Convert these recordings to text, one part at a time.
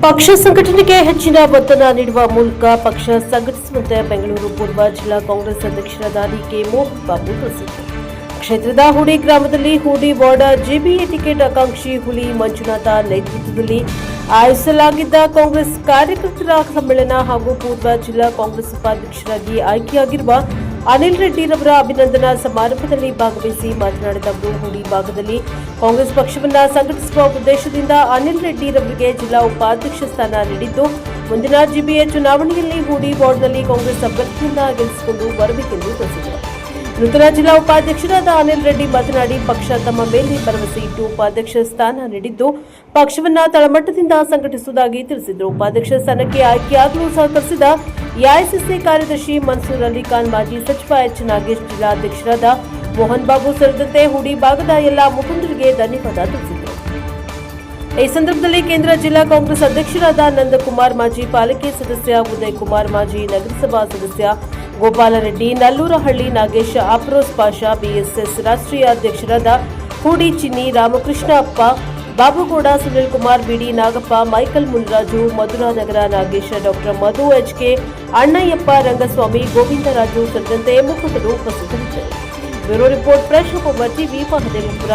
ಪಕ್ಷ ಸಂಘಟನೆಗೆ ಹೆಚ್ಚಿನ ಒತ್ತಡ ನೀಡುವ ಮೂಲಕ ಪಕ್ಷ ಸಂಘಟಿಸುವಂತೆ ಬೆಂಗಳೂರು ಪೂರ್ವ ಜಿಲ್ಲಾ ಕಾಂಗ್ರೆಸ್ ಅಧ್ಯಕ್ಷರಾದ ಡಿಕೆ ಮೋಹನ್ ಬಾಬು ತಿಳಿಸಿದರು. ಕ್ಷೇತ್ರದ ಹುಡಿ ಗ್ರಾಮದಲ್ಲಿ ಹುಡಿ ವಾರ್ಡ್ ಜಿಬಿಎ ಟಿಕೆಟ್ ಆಕಾಂಕ್ಷಿ ಹುಲಿ ಮಂಜುನಾಥ ನೇತೃತ್ವದಲ್ಲಿ ಆಯೋಜಿಸಲಾಗಿದ್ದ ಕಾಂಗ್ರೆಸ್ ಕಾರ್ಯಕರ್ತರ ಸಮ್ಮೇಳನ ಹಾಗೂ ಪೂರ್ವ ಜಿಲ್ಲಾ ಕಾಂಗ್ರೆಸ್ ಉಪಾಧ್ಯಕ್ಷರಾಗಿ ಆಯ್ಕೆಯಾಗಿರುವ ಅನಿಲ್ ರೆಡ್ಡಿರವರ ಅಭಿನಂದನಾ ಸಮಾರಂಭದಲ್ಲಿ ಭಾಗವಹಿಸಿ ಮಾತನಾಡಿದ ಅವರು, ಹುಡಿ ಭಾಗದಲ್ಲಿ ಕಾಂಗ್ರೆಸ್ ಪಕ್ಷವನ್ನು ಸಂಘಟಿಸುವ ಉದ್ದೇಶದಿಂದ ಅನಿಲ್ ರೆಡ್ಡಿರವರಿಗೆ ಜಿಲ್ಲಾ ಉಪಾಧ್ಯಕ್ಷ ಸ್ಥಾನ ನೀಡಿದ್ದು, ಮುಂದಿನ ಜಿಬಿಎ ಚುನಾವಣೆಯಲ್ಲಿ ಹುಡಿ ವಾರ್ಡ್ನಲ್ಲಿ ಕಾಂಗ್ರೆಸ್ ಅಭ್ಯರ್ಥಿಯಿಂದ ಗೆಲ್ಲಿಸಿಕೊಂಡು ಬರಬೇಕೆಂದು ತಿಳಿಸಿದರು. ನೂತನ ಜಿಲ್ಲಾ ಉಪಾಧ್ಯಕ್ಷರಾದ ಅನಿಲ್ ರೆಡ್ಡಿ ಮಾತನಾಡಿ, ಪಕ್ಷ ತಮ್ಮ ಮೇಲೆ ಭರವಸೆ ಇಟ್ಟು ಉಪಾಧ್ಯಕ್ಷ ಸ್ಥಾನ ನೀಡಿದ್ದು, ಪಕ್ಷವನ್ನು ತಳಮಟ್ಟದಿಂದ ಸಂಘಟಿಸುವುದಾಗಿ ತಿಳಿಸಿದರು. ಉಪಾಧ್ಯಕ್ಷ ಸ್ಥಾನಕ್ಕೆ ಆಯ್ಕೆಯಾಗಲು ಸಹಕರಿಸಿದ ಎಐಸಿಸಿ ಕಾರ್ಯದರ್ಶಿ ಮನ್ಸೂರ್ ಅಲಿ ಖಾನ್, ಮಾಜಿ ಸಚಿವ ಎಚ್ ನಾಗೇಶ್, ಜಿಲ್ಲಾಧ್ಯಕ್ಷರಾದ ಮೋಹನ್ ಬಾಬು ಸೇರಿದಂತೆ ಹುಡಿ ಭಾಗದ ಎಲ್ಲ ಮುಖಂಡರಿಗೆ ಧನ್ಯವಾದ ತಿಳಿಸಿದರು. ಈ ಸಂದರ್ಭದಲ್ಲಿ ಕೇಂದ್ರ ಜಿಲ್ಲಾ ಕಾಂಗ್ರೆಸ್ ಅಧ್ಯಕ್ಷರಾದ ನಂದಕುಮಾರ್, ಮಾಜಿ ಪಾಲಿಕೆ ಸದಸ್ಯ ಉದಯ್ ಕುಮಾರ್, ಮಾಜಿ ನಗರಸಭಾ ಸದಸ್ಯ ಗೋಪಾಲರೆಡ್ಡಿ, ನಲ್ಲೂರಹಳ್ಳಿ ನಾಗೇಶ್, ಅಫ್ರೋಜ್ ಪಾಷಾ, ಬಿಎಸ್ಎಸ್ ರಾಷ್ಟ್ರೀಯ ಅಧ್ಯಕ್ಷರಾದ ಹೂಡಿ ಚಿನ್ನಿ, ರಾಮಕೃಷ್ಣ ಅಪ್ಪ, ಬಾಬುಗೌಡ, ಸುನಿಲ್ ಕುಮಾರ್, ಬಿಡಿ ನಾಗಪ್ಪ, ಮೈಕಲ್ ಮುನ್ರಾಜು, ಮಧುರಾನಗರ ನಾಗೇಶ್, ಡಾಕ್ಟರ್ ಮಧು, ಎಚ್ಕೆ ಅಣ್ಣಯ್ಯಪ್ಪ, ರಂಗಸ್ವಾಮಿ, ಗೋವಿಂದರಾಜು ಸೇರಿದಂತೆ ಮುಖಂಡರು ಉಪಸ್ಥಿತರಿದ್ದರು. ಬ್ಯೂರೋ ರಿಪೋರ್ಟ್, ಪ್ರೆಸ್ ಒಬ್ಬ ಟಿವಿ, ಮಹದೇವಪುರ.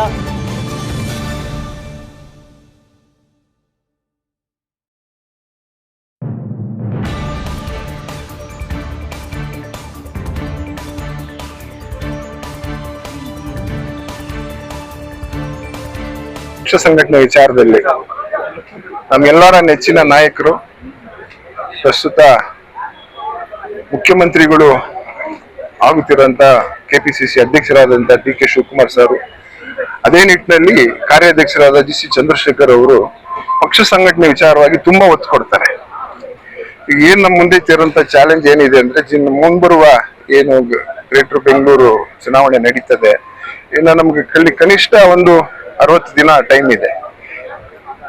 ಪಕ್ಷ ಸಂಘಟನೆ ವಿಚಾರದಲ್ಲಿ ನಮ್ಮೆಲ್ಲರ ನೆಚ್ಚಿನ ನಾಯಕರು, ಪ್ರಸ್ತುತ ಮುಖ್ಯಮಂತ್ರಿಗಳು ಆಗುತ್ತಿರುವಂತ ಕೆಪಿಸಿಸಿ ಅಧ್ಯಕ್ಷರಾದಂತಹ ಡಿ.ಕೆ. ಶಿವಕುಮಾರ್ ಸರ್, ಅದೇ ನಿಟ್ಟಿನಲ್ಲಿ ಕಾರ್ಯಾಧ್ಯಕ್ಷರಾದ ಜಿ.ಸಿ. ಚಂದ್ರಶೇಖರ್ ಅವರು ಪಕ್ಷ ಸಂಘಟನೆ ವಿಚಾರವಾಗಿ ತುಂಬಾ ಒತ್ತು ಕೊಡ್ತಾರೆ. ಈಗ ಏನ್ ನಮ್ಮ ಮುಂದೆ ಇರುವಂತ ಚಾಲೆಂಜ್ ಏನಿದೆ ಅಂದ್ರೆ, ಮುಂಬರುವ ಏನು ಗ್ರೇಟರ್ ಬೆಂಗಳೂರು ಚುನಾವಣೆ ನಡೀತದೆ, ಇನ್ನು ನಮ್ಗೆ ಕನಿಷ್ಠ ಒಂದು 60 ದಿನ ಟೈಮ್ ಇದೆ.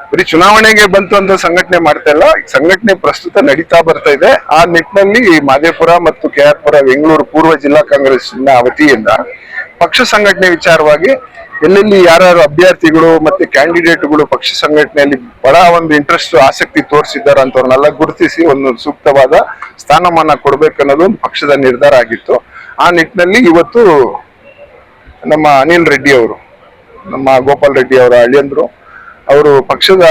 ಬರೀ ಚುನಾವಣೆಗೆ ಬಂತು ಅಂತ ಸಂಘಟನೆ ಮಾಡ್ತಾ ಇಲ್ಲ, ಸಂಘಟನೆ ಪ್ರಸ್ತುತ ನಡೀತಾ ಬರ್ತಾ ಇದೆ. ಆ ನಿಟ್ಟಿನಲ್ಲಿ ಮಾದೇಪುರ ಮತ್ತು ಕೆಆರ್ಪುರ ಬೆಂಗಳೂರು ಪೂರ್ವ ಜಿಲ್ಲಾ ಕಾಂಗ್ರೆಸ್ ವತಿಯಿಂದ ಪಕ್ಷ ಸಂಘಟನೆ ವಿಚಾರವಾಗಿ ಎಲ್ಲೆಲ್ಲಿ ಯಾರ್ಯಾರು ಅಭ್ಯರ್ಥಿಗಳು ಮತ್ತೆ ಕ್ಯಾಂಡಿಡೇಟ್ಗಳು ಪಕ್ಷ ಸಂಘಟನೆಯಲ್ಲಿ ಬಹಳ ಒಂದು ಇಂಟ್ರೆಸ್ಟ್, ಆಸಕ್ತಿ ತೋರಿಸಿದ್ದಾರೆ ಅಂತವ್ರನ್ನೆಲ್ಲ ಗುರುತಿಸಿ ಒಂದು ಸೂಕ್ತವಾದ ಸ್ಥಾನಮಾನ ಕೊಡ್ಬೇಕನ್ನೋದು ಒಂದು ಪಕ್ಷದ ನಿರ್ಧಾರ ಆಗಿತ್ತು. ಆ ನಿಟ್ಟಿನಲ್ಲಿ ಇವತ್ತು ನಮ್ಮ ಅನಿಲ್ ರೆಡ್ಡಿ ಅವರು, ನಮ್ಮ ಗೋಪಾಲ್ ರೆಡ್ಡಿ ಅವರ ಅಳಿಯಂದ್ರು, ಅವರು ಪಕ್ಷದ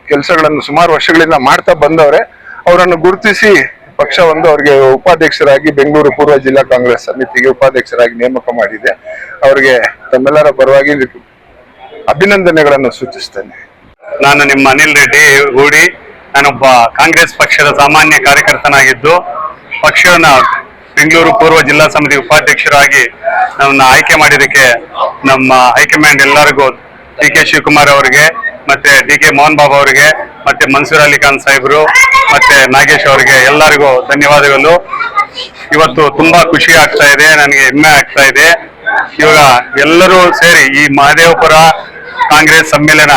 ಕೆಲಸಗಳನ್ನು ಸುಮಾರು ವರ್ಷಗಳಿಂದ ಮಾಡ್ತಾ ಬಂದವ್ರೆ. ಅವರನ್ನು ಗುರುತಿಸಿ ಪಕ್ಷ ಅವ್ರಿಗೆ ಉಪಾಧ್ಯಕ್ಷರಾಗಿ ಬೆಂಗಳೂರು ಪೂರ್ವ ಜಿಲ್ಲಾ ಕಾಂಗ್ರೆಸ್ ಸಮಿತಿಗೆ ಉಪಾಧ್ಯಕ್ಷರಾಗಿ ನೇಮಕ ಮಾಡಿದೆ. ಅವರಿಗೆ ತಮ್ಮೆಲ್ಲರ ಪರವಾಗಿ ಅಭಿನಂದನೆಗಳನ್ನು ಸೂಚಿಸ್ತೇನೆ. ನಾನು ನಿಮ್ಮ ಅನಿಲ್ ರೆಡ್ಡಿ ಹೂಡಿ. ನಾನೊಬ್ಬ ಕಾಂಗ್ರೆಸ್ ಪಕ್ಷದ ಸಾಮಾನ್ಯ ಕಾರ್ಯಕರ್ತನಾಗಿದ್ದು, ಪಕ್ಷವನ್ನ ಬೆಂಗಳೂರು ಪೂರ್ವ ಜಿಲ್ಲಾ ಸಮಿತಿ ಉಪಾಧ್ಯಕ್ಷರಾಗಿ ನಮ್ಮನ್ನ ಆಯ್ಕೆ ಮಾಡಿದಕ್ಕೆ ನಮ್ಮ ಹೈಕಮಾಂಡ್ ಎಲ್ಲರಿಗೂ, ಡಿ.ಕೆ. ಶಿವಕುಮಾರ್ ಅವರಿಗೆ, ಮತ್ತೆ ಡಿ.ಕೆ. ಮೋಹನ್ ಬಾಬು ಅವರಿಗೆ, ಮತ್ತೆ ಮನ್ಸೂರ್ ಅಲಿ ಖಾನ್ ಸಾಹೇಬರು, ಮತ್ತೆ ನಾಗೇಶ್ ಅವರಿಗೆ ಎಲ್ಲರಿಗೂ ಧನ್ಯವಾದಗಳು. ಇವತ್ತು ತುಂಬಾ ಖುಷಿ ಆಗ್ತಾ ಇದೆ, ನನಗೆ ಹೆಮ್ಮೆ ಆಗ್ತಾ ಇದೆ. ಇವಾಗ ಎಲ್ಲರೂ ಸೇರಿ ಈ ಮಹದೇವಪುರ ಕಾಂಗ್ರೆಸ್ ಸಮ್ಮೇಳನ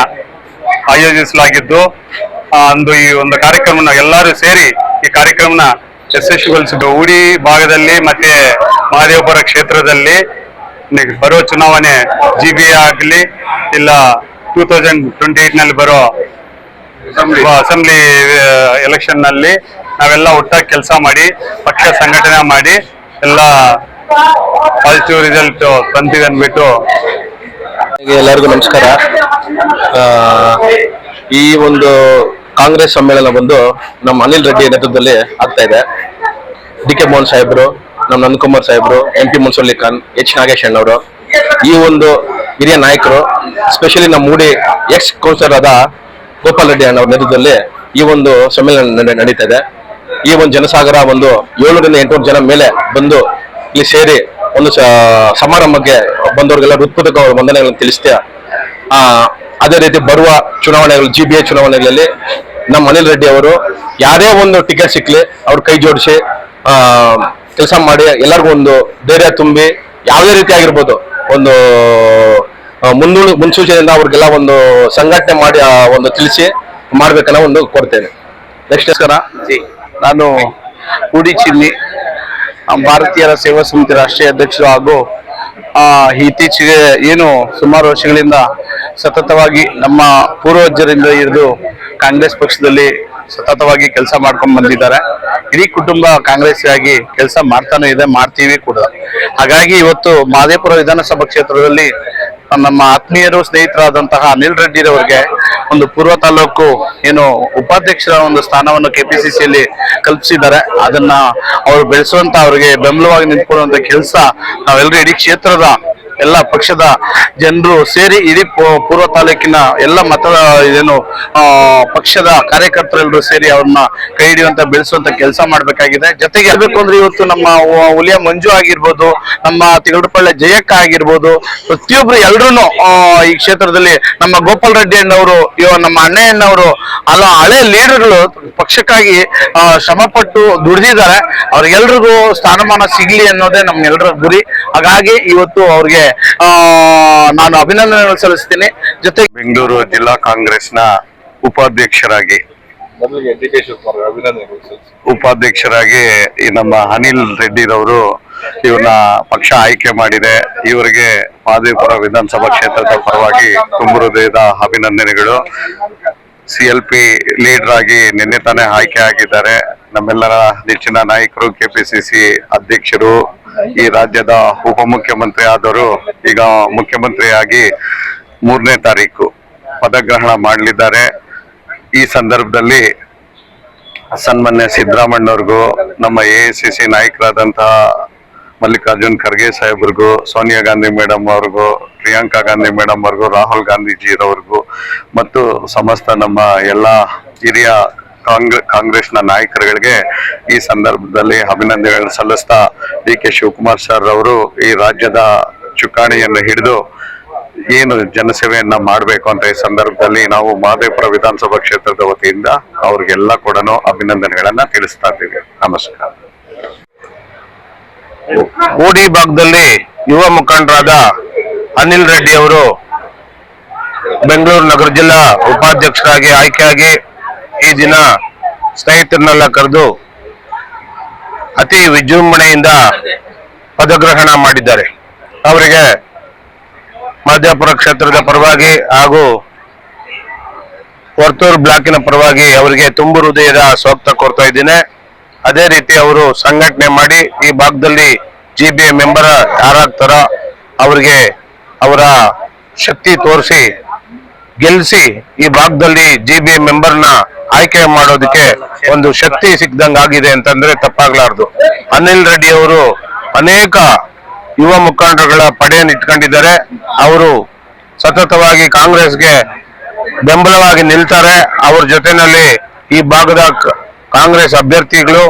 ಆಯೋಜಿಸಲಾಗಿದ್ದು, ಅಂದು ಈ ಒಂದು ಕಾರ್ಯಕ್ರಮನ ಎಲ್ಲರೂ ಸೇರಿ ಈ ಕಾರ್ಯಕ್ರಮನ ಯಶಸ್ವಿಗೊಳಿಸಿದ್ದು. ಹುಡಿ ಭಾಗದಲ್ಲಿ ಮತ್ತೆ ಮಹದೇವಪುರ ಕ್ಷೇತ್ರದಲ್ಲಿ ಬರೋ ಚುನಾವಣೆ ಜಿಬಿಎ ಆಗಲಿ ಇಲ್ಲ 2028 ಬರೋ ಅಸೆಂಬ್ಲಿ ಎಲೆಕ್ಷನ್ ನಲ್ಲಿ ನಾವೆಲ್ಲ ಒಟ್ಟಾಗಿ ಕೆಲಸ ಮಾಡಿ ಪಕ್ಷ ಸಂಘಟನೆ ಮಾಡಿ ಎಲ್ಲ ಪಾಸಿಟಿವ್ ರಿಸಲ್ಟ್ ತಂದಿದೆ ಅಂದ್ಬಿಟ್ಟು. ಎಲ್ಲರಿಗೂ ನಮಸ್ಕಾರ. ಈ ಒಂದು ಕಾಂಗ್ರೆಸ್ ಸಮ್ಮೇಳನ ಬಂದು ನಮ್ಮ ಅನಿಲ್ ರೆಡ್ಡಿ ನೇತೃತ್ವದಲ್ಲಿ ಆಗ್ತಾ ಇದೆ. ಡಿ.ಕೆ. ಮೋಹನ್ ಸಾಹೇಬರು, ನಮ್ಮ ನಂದಕುಮಾರ್ ಸಾಹೇಬರು, MP ಮನ್ಸೂರ್ ಅಲಿ ಖಾನ್, ಎಚ್ ನಾಗೇಶ್ ಅಣ್ಣವರು, ಈ ಒಂದು ಹಿರಿಯ ನಾಯಕರು, ಸ್ಪೆಷಲಿ ನಮ್ಮ ಮೂಡಿ ಎಕ್ಸ್ ಕೌನ್ಸಿಲರ್ ಆದ ಗೋಪಾಲ್ ರೆಡ್ಡಿ ಅಣ್ಣವ್ರ ನೇತೃತ್ವದಲ್ಲಿ ಈ ಒಂದು ಸಮ್ಮೇಳನ ನಡೀತಾ ಇದೆ. ಈ ಒಂದು ಜನಸಾಗರ ಒಂದು 700ರಿಂದ 800 ಜನ ಮೇಲೆ ಬಂದು ಇಲ್ಲಿ ಸೇರಿ ಒಂದು ಸಮಾರಂಭಕ್ಕೆ ಬಂದವರಿಗೆಲ್ಲ ಹೃತ್ಪೂರ್ವಕ ವಂದನೆಗಳನ್ನು ತಿಳಿಸ್ತಾ, ಅದೇ ರೀತಿ ಬರುವ ಚುನಾವಣೆಗಳು ಜಿಬಿಎ ಚುನಾವಣೆಗಳಲ್ಲಿ ನಮ್ಮ ಅನಿಲ್ ರೆಡ್ಡಿ ಅವರು ಯಾರೇ ಒಂದು ಟಿಕೆಟ್ ಸಿಕ್ಲಿ ಅವ್ರ ಕೈ ಜೋಡಿಸಿ ಕೆಲಸ ಮಾಡಿ ಎಲ್ಲರಿಗೂ ಒಂದು ಧೈರ್ಯ ತುಂಬಿ, ಯಾವುದೇ ರೀತಿ ಆಗಿರ್ಬೋದು ಒಂದು ಮುನ್ಸೂಚನೆಯಿಂದ ಅವ್ರಿಗೆಲ್ಲ ಒಂದು ಸಂಘಟನೆ ಮಾಡಿ ಒಂದು ತಿಳಿಸಿ ಮಾಡ್ಬೇಕನ್ನೋ ಒಂದು ಕೋರ್ತೇನೆ. ನೆಕ್ಸ್ಟ್ ನಾನು ಹೂಡಿ ಚಿನ್ನಿ, ಭಾರತೀಯರ ಸೇವಾ ಸಮಿತಿ ರಾಷ್ಟ್ರೀಯ ಅಧ್ಯಕ್ಷರು ಹಾಗೂ ಇತ್ತೀಚೆಗೆ ಏನು ಸುಮಾರು ವರ್ಷಗಳಿಂದ ಸತತವಾಗಿ ನಮ್ಮ ಪೂರ್ವಜರಿಂದ ಹಿಡಿದು ಕಾಂಗ್ರೆಸ್ ಪಕ್ಷದಲ್ಲಿ ಸತತವಾಗಿ ಕೆಲಸ ಮಾಡ್ಕೊಂಡು ಬಂದಿದ್ದಾರೆ. ಇಡೀ ಕುಟುಂಬ ಕಾಂಗ್ರೆಸ್ ಆಗಿ ಕೆಲಸ ಮಾಡ್ತಾನೆ ಇದೆ, ಮಾಡ್ತೀವಿ ಕೂಡ. ಹಾಗಾಗಿ ಇವತ್ತು ಮಹದೇವಪುರ ವಿಧಾನಸಭಾ ಕ್ಷೇತ್ರದಲ್ಲಿ ನಮ್ಮ ಆತ್ಮೀಯರು ಸ್ನೇಹಿತರಾದಂತಹ ಅನಿಲ್ ರೆಡ್ಡಿರವರಿಗೆ ಒಂದು ಪೂರ್ವ ತಾಲೂಕು ಏನು ಉಪಾಧ್ಯಕ್ಷರ ಒಂದು ಸ್ಥಾನವನ್ನು ಕೆಪಿಸಿಸಿಯಲ್ಲಿ ಕಲ್ಪಿಸಿದ್ದಾರೆ. ಅದನ್ನ ಅವರು ಬೆಳೆಸುವಂತ ಅವರಿಗೆ ಬೆಂಬಲವಾಗಿ ನಿಂತ್ಕೊಳ್ಳುವಂತ ಕೆಲಸ ನಾವೆಲ್ಲರೂ ಇಡೀ ಕ್ಷೇತ್ರದ ಎಲ್ಲ ಪಕ್ಷದ ಜನರು ಸೇರಿ ಇಡೀ ಪೂರ್ವ ತಾಲೂಕಿನ ಎಲ್ಲ ಏನು ಪಕ್ಷದ ಕಾರ್ಯಕರ್ತರೆಲ್ಲರೂ ಸೇರಿ ಅವ್ರನ್ನ ಕೈ ಹಿಡಿಯುವಂತ ಬೆಳೆಸುವಂತ ಕೆಲಸ ಮಾಡ್ಬೇಕಾಗಿದೆ. ಜೊತೆಗೆ ಹೇಳ್ಬೇಕು ಅಂದ್ರೆ ಇವತ್ತು ನಮ್ಮ ಹುಲಿಯ ಮಂಜು ಆಗಿರ್ಬೋದು, ನಮ್ಮ ತಿಗಡಪಳ್ಳಿ ಜಯಕ್ಕ ಆಗಿರ್ಬೋದು, ಪ್ರತಿಯೊಬ್ರು ಎಲ್ರು ಈ ಕ್ಷೇತ್ರದಲ್ಲಿ ನಮ್ಮ ಗೋಪಾಲ್ ರೆಡ್ಡಿ ಅಣ್ಣವರು, ನಮ್ಮ ಅಣ್ಣಯ್ಯನವರು ಹಳೆ ಲೀಡರ್ಗಳು ಪಕ್ಷಕ್ಕಾಗಿ ಶ್ರಮಪಟ್ಟು ದುಡಿದಿದ್ದಾರೆ. ಅವ್ರಿಗೆಲ್ರಿಗೂ ಸ್ಥಾನಮಾನ ಸಿಗ್ಲಿ ಅನ್ನೋದೇ ನಮ್ಮೆಲ್ಲರ ಗುರಿ. ಹಾಗಾಗಿ ಇವತ್ತು ಅವ್ರಿಗೆ ನಾನು ಅಭಿನಂದನೆಗಳು ಸಲ್ಲಿಸ್ತೀನಿ. ಜೊತೆಗೆ ಬೆಂಗಳೂರು ಜಿಲ್ಲಾ ಕಾಂಗ್ರೆಸ್ನ ಉಪಾಧ್ಯಕ್ಷರಾಗಿ ಈ ನಮ್ಮ ಅನಿಲ್ ರೆಡ್ಡಿರವರು ಇವ್ರನ್ನ ಪಕ್ಷ ಆಯ್ಕೆ ಮಾಡಿದೆ. ಇವರಿಗೆ ಮಹದೇವಪುರ ವಿಧಾನಸಭಾ ಕ್ಷೇತ್ರದ ಪರವಾಗಿ ತುಂಬ ಹೃದಯದ ಅಭಿನಂದನೆಗಳು. CLP ಲೀಡರ್ ಆಗಿ ನಿನ್ನೆ ತಾನೇ ಆಯ್ಕೆ ಆಗಿದ್ದಾರೆ. ನಮ್ಮೆಲ್ಲರ ನೆಚ್ಚಿನ ನಾಯಕರು, KPCC ಅಧ್ಯಕ್ಷರು, ಈ ರಾಜ್ಯದ ಉಪಮುಖ್ಯಮಂತ್ರಿ ಆದವರು ಈಗ ಮುಖ್ಯಮಂತ್ರಿಯಾಗಿ 3ನೇ ತಾರೀಕು ಪದಗ್ರಹಣ ಮಾಡಲಿದ್ದಾರೆ. ಈ ಸಂದರ್ಭದಲ್ಲಿ ಸನ್ಮಾನ್ಯ ಸಿದ್ದರಾಮಣ್ಣವ್ರಿಗೂ, ನಮ್ಮ AICC ನಾಯಕರಾದಂತಹ ಮಲ್ಲಿಕಾರ್ಜುನ್ ಖರ್ಗೆ ಸಾಹೇಬ್ರಿಗೂ, ಸೋನಿಯಾ ಗಾಂಧಿ ಮೇಡಮ್ ಅವ್ರಿಗೂ, ಪ್ರಿಯಾಂಕಾ ಗಾಂಧಿ ಮೇಡಮ್ ಅವ್ರಿಗೂ, ರಾಹುಲ್ ಗಾಂಧೀಜಿರವ್ರಿಗೂ ಮತ್ತು ಸಮಸ್ತ ನಮ್ಮ ಎಲ್ಲ ಹಿರಿಯ ಕಾಂಗ್ರೆಸ್ನ ನಾಯಕರುಗಳಿಗೆ ಈ ಸಂದರ್ಭದಲ್ಲಿ ಅಭಿನಂದನೆಗಳನ್ನು ಸಲ್ಲಿಸ್ತಾ, DK ಶಿವಕುಮಾರ್ ಸರ್ ಅವರು ಈ ರಾಜ್ಯದ ಚುಕ್ಕಾಣಿಯನ್ನು ಹಿಡಿದು ಏನು ಜನಸೇವೆಯನ್ನ ಮಾಡಬೇಕು ಅಂತ ಈ ಸಂದರ್ಭದಲ್ಲಿ ನಾವು ಮಹದೇವಪುರ ವಿಧಾನಸಭಾ ಕ್ಷೇತ್ರದ ವತಿಯಿಂದ ಅವ್ರಿಗೆಲ್ಲ ಕೂಡ ಅಭಿನಂದನೆಗಳನ್ನ ತಿಳಿಸ್ತಾ ಇದ್ದೀವಿ. ನಮಸ್ಕಾರ. ಓಡಿ ಭಾಗದಲ್ಲಿ ಯುವ ಮುಖಂಡರಾದ ಅನಿಲ್ ರೆಡ್ಡಿ ಅವರು ಬೆಂಗಳೂರು ನಗರ ಜಿಲ್ಲಾ ಉಪಾಧ್ಯಕ್ಷರಾಗಿ ಆಯ್ಕೆಯಾಗಿ ಈ ದಿನ ಸ್ನೇಹಿತರನ್ನೆಲ್ಲ ಕರೆದು ಅತಿ ವಿಜೃಂಭಣೆಯಿಂದ ಪದಗ್ರಹಣ ಮಾಡಿದ್ದಾರೆ. ಅವರಿಗೆ ಮಹದೇವಪುರ ಕ್ಷೇತ್ರದ ಪರವಾಗಿ ಹಾಗೂ ವರ್ತೂರು ಬ್ಲಾಕಿನ ಪರವಾಗಿ ಅವರಿಗೆ ತುಂಬು ಹೃದಯದ ಸ್ವಾಗತ ಕೋರ್ತಾ ಇದ್ದೇನೆ. ಅದೇ ರೀತಿ ಅವರು ಸಂಘಟನೆ ಮಾಡಿ ಈ ಭಾಗದಲ್ಲಿ GBA ಮೆಂಬರ್ ಯಾರಾಗ್ತಾರ ಅವರಿಗೆ ಅವರ ಶಕ್ತಿ ತೋರಿಸಿ ಗೆಲ್ಲಿಸಿ ಈ ಭಾಗದಲ್ಲಿ GBA ಮೆಂಬರ್ನ ಆಯ್ಕೆ ಮಾಡೋದಕ್ಕೆ ಒಂದು ಶಕ್ತಿ ಸಿಕ್ದಂಗಾಗಿದೆ ಅಂತಂದ್ರೆ ತಪ್ಪಾಗ್ಲಾರ್ದು. ಅನಿಲ್ ರೆಡ್ಡಿ ಅವರು ಅನೇಕ ಯುವ ಮುಖಂಡರುಗಳ ಪಡೆಯನ್ನು ಇಟ್ಕೊಂಡಿದ್ದಾರೆ. ಅವರು ಸತತವಾಗಿ ಕಾಂಗ್ರೆಸ್ಗೆ ಬೆಂಬಲವಾಗಿ ನಿಲ್ತಾರೆ. ಅವ್ರ ಜೊತೆನಲ್ಲಿ ಈ ಭಾಗದ ಕಾಂಗ್ರೆಸ್ ಅಭ್ಯರ್ಥಿಗಳು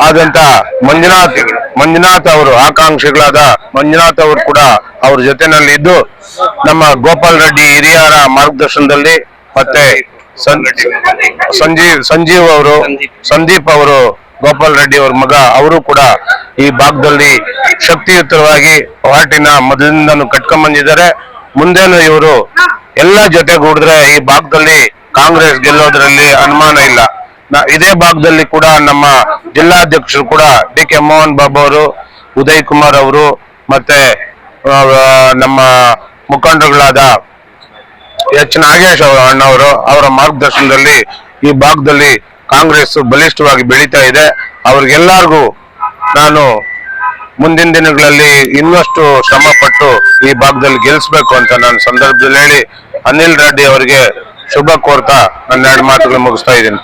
ಆದಂತ ಮಂಜುನಾಥ್ ಅವರು, ಆಕಾಂಕ್ಷಿಗಳಾದ ಮಂಜುನಾಥ್ ಅವರು ಕೂಡ ಅವ್ರ ಜೊತೆನಲ್ಲಿ ಇದ್ದು ನಮ್ಮ ಗೋಪಾಲ್ ರೆಡ್ಡಿ ಹಿರಿಯರ ಮಾರ್ಗದರ್ಶನದಲ್ಲಿ ಮತ್ತೆ ಸಂದೀಪ್ ಅವರು ಗೋಪಾಲ್ ರೆಡ್ಡಿ ಅವ್ರ ಮಗ, ಅವರು ಕೂಡ ಈ ಭಾಗದಲ್ಲಿ ಶಕ್ತಿಯುತವಾಗಿ ಪಾರ್ಟಿನ ಮೊದಲಿಂದನೂ ಕಟ್ಕೊಂಡ್ ಬಂದಿದ್ದಾರೆ. ಮುಂದೇನು ಇವರು ಎಲ್ಲ ಜೊತೆಗೂಡಿದ್ರೆ ಈ ಭಾಗದಲ್ಲಿ ಕಾಂಗ್ರೆಸ್ ಗೆಲ್ಲೋದ್ರಲ್ಲಿ ಅನುಮಾನ ಇಲ್ಲ. ಇದೇ ಭಾಗದಲ್ಲಿ ಕೂಡ ನಮ್ಮ ಜಿಲ್ಲಾಧ್ಯಕ್ಷರು ಕೂಡ DK ಮೋಹನ್ ಬಾಬು ಅವರು, ಉದಯ್ ಕುಮಾರ್ ಅವರು ಮತ್ತೆ ನಮ್ಮ ಮುಖಂಡರುಗಳಾದ H ನಾಗೇಶ್ ಅಣ್ಣವರು ಅವರ ಮಾರ್ಗದರ್ಶನದಲ್ಲಿ ಈ ಭಾಗದಲ್ಲಿ ಕಾಂಗ್ರೆಸ್ ಬಲಿಷ್ಠವಾಗಿ ಬೆಳೀತಾ ಇದೆ. ಅವ್ರಿಗೆಲ್ಲರಿಗೂ ನಾನು ಮುಂದಿನ ದಿನಗಳಲ್ಲಿ ಇನ್ನಷ್ಟು ಶ್ರಮ ಪಟ್ಟು ಈ ಭಾಗದಲ್ಲಿ ಗೆಲ್ಲಿಸ್ಬೇಕು ಅಂತ ನಾನು ಸಂದರ್ಭದಲ್ಲಿ ಹೇಳಿ ಅನಿಲ್ ರೆಡ್ಡಿ ಅವರಿಗೆ ಶುಭ ಕೋರ್ತಾ ನನ್ನ 2 ಮಾತುಗಳು ಮುಗಿಸ್ತಾ ಇದ್ದೀನಿ.